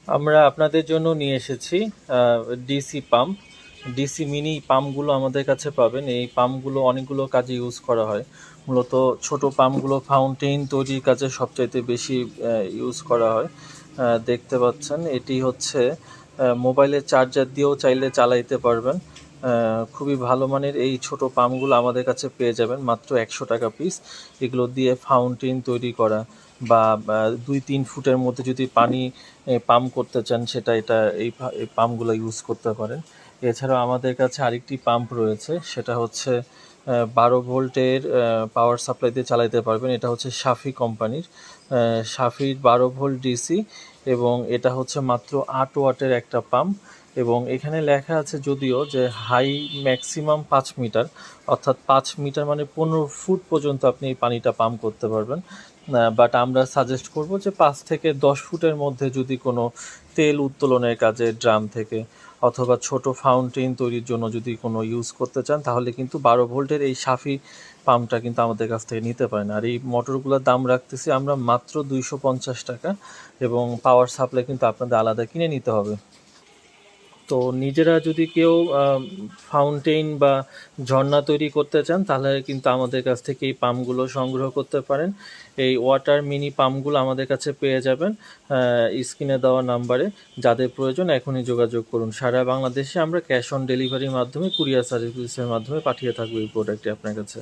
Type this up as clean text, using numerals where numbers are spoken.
আমরা আপনাদের জন্য নিয়ে এসেছি ডিসি পাম্প। ডিসি মিনি পাম্পগুলো আমাদের কাছে পাবেন। এই পাম্পগুলো অনেকগুলো কাজে ইউজ করা হয়। মূলত ছোট পাম্পগুলো ফাউন্টেন তৈরির কাজে সবচাইতে বেশি ইউজ করা হয়। দেখতে পাচ্ছেন এটি হচ্ছে মোবাইলের চার্জার দিয়েও চাইলে চালাইতে পারবেন। খুবই ভালো মানের এই ছোট পাম্পগুলো আমাদের কাছে পেয়ে যাবেন মাত্র 100 টাকা পিস। এগুলো দিয়ে ফাউন্টেন তৈরি করা বা 2-3 ফুটের মধ্যে যদি পানি পাম্প করতে চান সেটা এই পাম্পগুলো ইউজ করতে পারেন। এছাড়াও আমাদের কাছে আরেকটি পাম্প রয়েছে, সেটা হচ্ছে 12 ভোল্টের পাওয়ার সাপ্লাই দিয়ে চালাতে পারবেন। এটা হচ্ছে সাফি কোম্পানির সাফির 12 ভোল্ট ডিসি, এবং এটা হচ্ছে মাত্র 8 ওয়াটের একটা পাম্প। এবং এখানে লেখা আছে যদিও যে হাই ম্যাক্সিমাম 5 মিটার, অর্থাৎ 5 মিটার মানে 15 ফুট পর্যন্ত আপনি এই পানিটা পাম্প করতে পারবেন। বাট আমরা সাজেস্ট করব যে 5 থেকে 10 ফুটের মধ্যে যদি কোনো তেল উত্তোলনের কাজে ড্রাম থেকে অথবা ছোট ফাউন্টেন তৈরির জন্য যদি কোনো ইউজ করতে চান, তাহলে কিন্তু 12 ভোল্টের এই সাফি পাম্পটা কিন্তু আমাদের কাছ থেকে নিতে পারেন। আর এই মোটরগুলোর দাম রাখতেছি আমরা মাত্র 250 টাকা, এবং পাওয়ার সাপ্লাই কিন্তু আপনাদের আলাদা কিনে নিতে হবে। তো নিজেরা যদি কেউ ফাউন্টেন বা ঝর্ণা তৈরি করতে চান, তাহলে কিন্তু আমাদের কাছ থেকে এই পাম্পগুলো সংগ্রহ করতে পারেন। এই ওয়াটার মিনি পাম্পগুলো আমাদের কাছে পেয়ে যাবেন স্ক্রিনে দেওয়া নাম্বারে। যাদের প্রয়োজন এখনই যোগাযোগ করুন। সারা বাংলাদেশে আমরা ক্যাশ অন ডেলিভারির মাধ্যমে, কুরিয়ার সার্ভিসের মাধ্যমে পাঠিয়ে থাকবো এই প্রোডাক্টটি আপনার কাছে।